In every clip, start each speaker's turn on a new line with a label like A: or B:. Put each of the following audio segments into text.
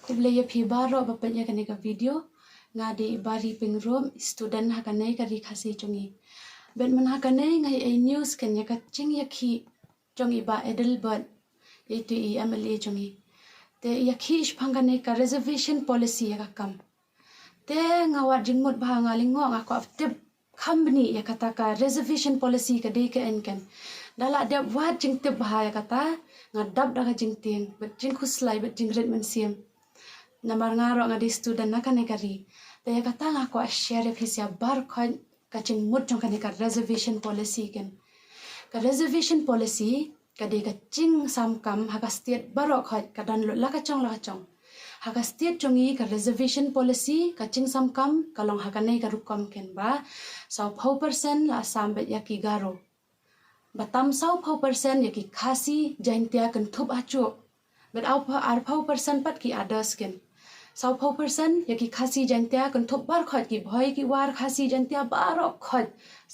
A: Kublaya phi baro bapanya kane ka video ngadi bari pingrom student hakanai ka rikhasi chungi ben man hakanai ngai ai news kanya ka ching yakhi chungi ba edelbert itu MLA chungi te yakhi isphangane ka reservation policy ya kam te ngawa jingmut ba ngalingo ngako aftip company ya kata ka reservation policy ka de ka enkan dala de wat jing te ba ya kata ngadap daga jing tiang bet jing khuslai bet jing red man siam namar ngaro ngadi student nakane kari te kata ngako share phisia bar khon kaching mut jong kane ka reservation policy ken ka reservation policy ka de ka ching sam kam haka state baro khoi ka dan lo la ka chong haka state chongi ka reservation policy ka ching sam kam kalong haka nei ka rukom ken ba sau phau percent la sam bet yaki garo batam sau phau percent yaki khasi jaintia kan thup acho bet au pha ar phau percent pat ki others ken sau phau percent yaki khasi jaintia kan thup bar khot ki bhoi ki war khasi jaintia baro khot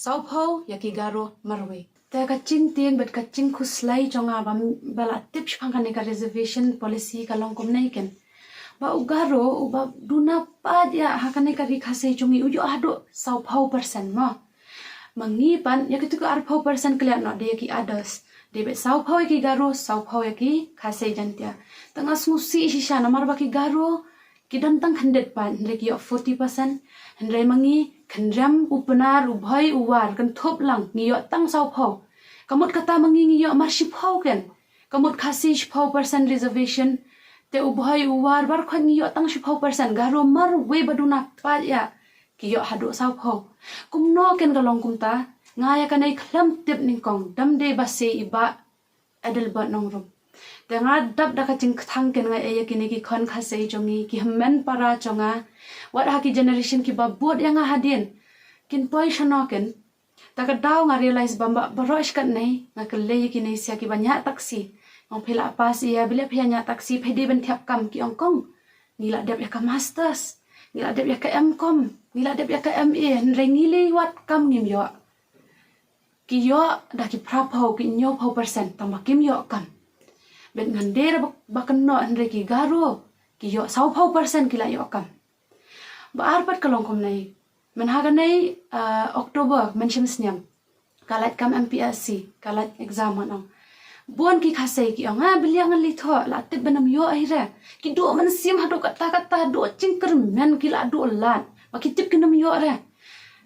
A: sau phau yaki garo marwe ta ka ching tieng bet ka ching khuslai chonga bam bala tips phangane ka reservation policy ka long kom nei ken ba ugaro uba duna pa dia hakane ka rikhase chungi ujo ado sau phau percent ma mangi pan yakitu ka ar phau percent klia no de ki others de bet sau phau ki garo sau phau ki khase jantia tanga smusi shisha namar ba ki garo kidan tang 100 pan leki 40% henrai mangi khandram upanar ubhai uwar kan thop lang ngiyo tang sau phau kamut kata mangi ngiyo marshi phau ken kamut khasi phau percent reservation te ubhai uwar bar khon ngiyo tang phau percent garo mar we baduna pa ya kiyo hadu sau phau kumno ken galong kumta ngaya kanai khlam tip ningkong damde base iba edelbert nongrum denga dab daka ching thang ken ngai aya kini ki khon khase jongi ki hammen para chonga wat ha ki generation ki ba bot yanga hadin kin poi shanoken taka daw nga realize bamba barosh kat nei nga kle ki nei sia ki banya taksi ong phela pas ia bile phya taksi phedi ben thiap kam ki ongkong nila dep ya ka masters nila dep ya ka mcom nila dep ya ka MA rengili wat kam ngim yo ki yo da ki prapau ki nyo phau percent tama kim yo kam ben ngandera bakno andre ki garo ki yo sau phau percent kila yo kam ba arpat kalong kom nei men haga nei Oktober menshim snyam kalat kam MPSC kalat exam anong bon ki khase ki anga bilyang li tho la te benam yo ahira ki do man sim hado kata do cingker men ki la do lan ba ki tip kinam yo re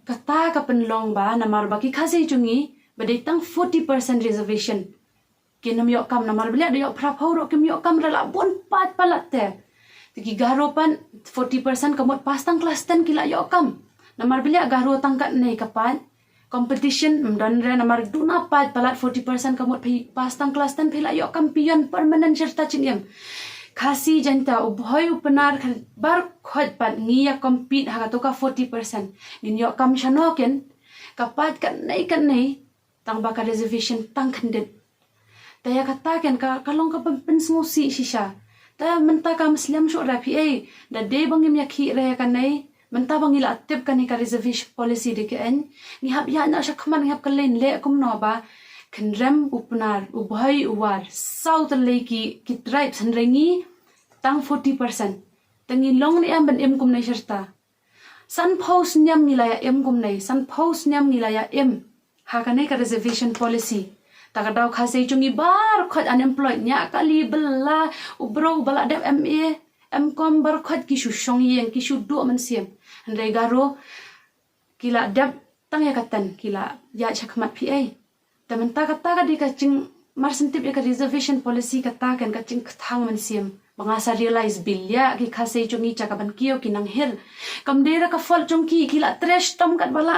A: kata ka penlong ba namar ba ki khase chungi ba de tang 40% reservation kinam yo kam namar bilya de yo phraphau ro kim yo kam la bon pat palate tiki garo pan 40% kamot pastang kelas 10 kila yo kam namar bilya garo tangkat nei kapan competition mdan re namar duna pat palat 40% kamot phi pastang kelas 10 phila yo kampion permanent serta chingem khasi janta ubhoi upanar bar khot pat ngiya compete haga to ka 40% nin yo kam shanoken kapat kan nei tang ba ka reservation tang khandet taya kata ken ka kalong ka pensusi shisha ta menta ka muslim sho rapi da de bangim yakhi re ka nei menta bangila tip kani ka reservation policy de ke en ni hab ya na shakman ni hab kalen le kum no ba khandram upnar ubhai uwar south leki ki tribes hanrengi tang 40% tangi long ni am ban em kum nei sharta san post nyam nilaya em kum nei san post nyam nilaya em ha ka nei ka reservation policy takadaw khase chungi bar khot unemployed nya kali bala ubro bala dep MA mcom bar khot ki shu shong yeng ki shu do man siam handai garo kila dep tang ya katan kila ya chakmat PA tamen kata ka di ka ching mar sentip ya ka reservation policy kata kan ka ching thang man siam bangasa realize bilya ki khase chungi chakaban kiyo kinang hel kamdera ka fol chungki kila trash tom kat bala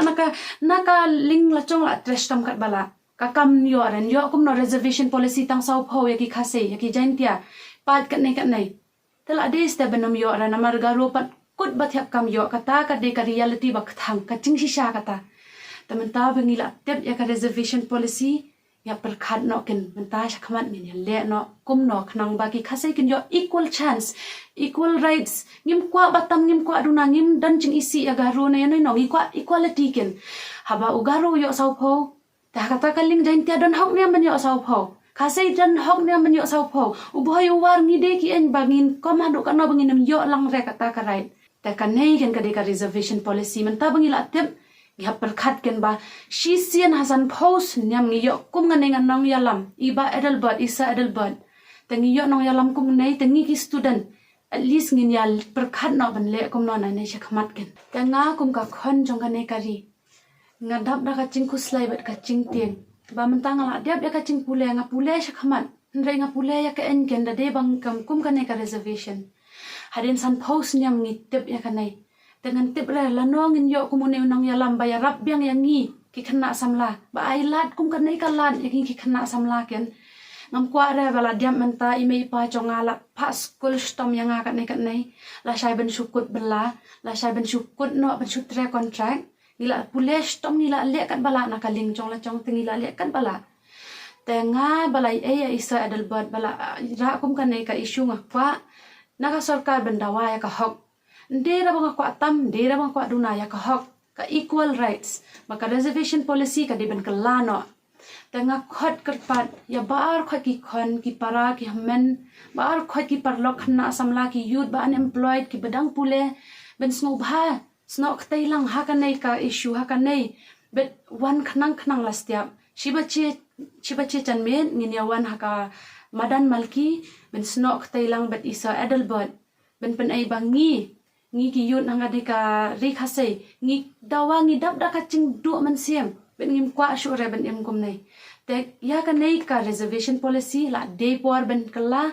A: naka ling la chong la trash tom kat bala kakam yo ren yo kum no reservation policy tang sau phau ya ki khase ya ki jaintia pat kat nei tala des ta benam yo ran amar garo pat kut bathyap kam yo kata ka de ka reality bak thang ka ching shisha kata tamenta bengila tep ya ka reservation policy ya perkhat no ken menta shakmat min le no kum no khnang ba ki khase kin yo equal chance equal rights ngim kwa batam ngim kwa duna ngim dan ching isi ya garo ne no equality ken haba ugaro yo sau phau ta kata kaling jaintia don hok ne man yo sau phau Kasih dan hok ni men yo sau po. Uboy uwar ngide ki en bangin kom hadu kana bangin nam yo lang re kata karai. Ta kanai kan kadeka reservation policy men ta bangil atep ngi perkhat ken ba shisian hasan pos nyam ngi yo kum ngane nganong yalam iba Adelbert isa Adelbert. Tangi yo nong yalam kum nei tangi ki student at least ngin yal perkhat no ban le kum no na nei shakmat ken. Tanga kum ka khon jong kane kari. Ngadap da ka cing kuslai bat ka cing tieng. Ba mentang ala dia ka cing pule nga pule shakmat. Ndre nga pule ya ka en ken da de bang kam kum kane ka reservation. Hadin san pos nyam ngi tip ya kanai. Dengan tip re lanong in yo kumune unang yalam baya rap biang yang ngi ki kena samla. Ba ai lat kum kanai ka lat ya ki kena samla ken. Ngam kwa re bala diam menta ime pa chongala pa school stom yang akan nei la shai ben shukut bela la shai ben shukut no ben shutre contract nila pule stom nila le kat bala na kaling chong la chong tingila le kat bala tenga bala e isa Adelbert bala ra kum kan nei ka issue nga kwa naka sarkar bendawa ya ka hok ndera bang kwa tam ndera bang kwa duna ya ka hok ka equal rights maka reservation policy ka diben kelano tengah khot kerpat ya bar khot ki khon ki para ki hamen bar khot ki parlok khna samla ki youth ba unemployed ki bedang pule ben snow bha snok tailang ha kan nei ka issue ha kan nei bet wan khnang la setiap shibache chanmen ngin ya wan ha ka madan malki ben snok tailang bet isa Adelbert ben pen ai bangi ngi ki youth hanga de ka ri khase ngi dawa ngi dap da ka ching du man siam ben ngim kwa shu re ben em kum nei te ya kan nei ka reservation policy la de por ben kala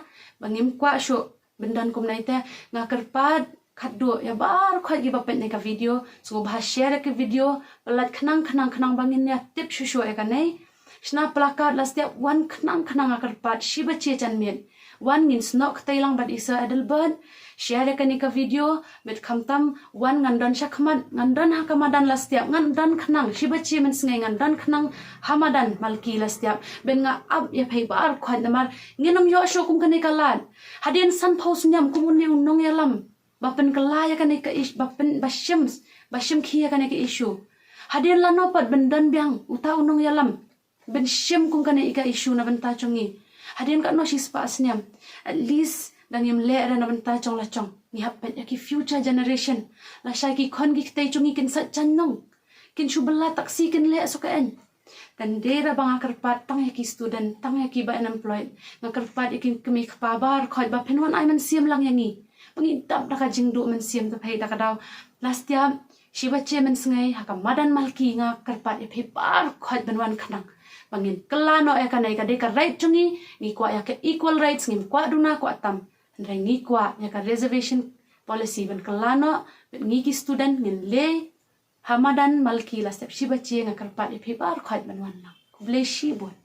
A: bangim kwa shu ben dan kum nei te nga kerpat khaddu ya bar khoi gi bapet nei ka video so bha share ke video pelat khnang bangin ya tip shu e kan nei shna plakat la setiap wan khnang kerpat shiba che chan men wan ngin snok tailang bat isa Adelbert share ka ni ka video bet khamtam wan ngandon shakman ngandon ha kamadan la setiap ngandon khnang shiba che men sngai ngandon khnang hamadan malki la setiap ben nga ab ya phai bar khoi namar nginam yo sho kum ka ni kalan hadin san phos nyam kumun ni unong yalam bapen kelaya ka ni ka ish bapen bashim khia ka ni ka issue hadin la no pat bendan biang uta unong yalam ben shim kum ka ni ka issue na ben ta chungi hadin ka no shi spas nyam at least dan yam le ra na ben ta chong la chong ni hapet ya ki future generation la shai ki khon gi tai chungi kin sa chan nong kin shu bala taksi kin le so ka en dan dera bang kerpat tang ya ki student tang ya ki ba unemployed nga kerpat ikin kemi kpabar khoi ba penwan ai man siam lang yangi bangi dap da ka jingdu man siam ta phai da ka daw last year shiba che man sngai ha ka madan malki nga kerpat e phai par khoi benwan khanang bangin kelano ya kanai ka de ka right chungi ni kwa ya ka equal rights ngim kwa duna kwa tam ndai ngi kwa ya ka reservation policy ben kelano ben ngi ki student ngin le hamadan malki la step shiba che nga kerpat e phai par khoi benwan na kuble shi bon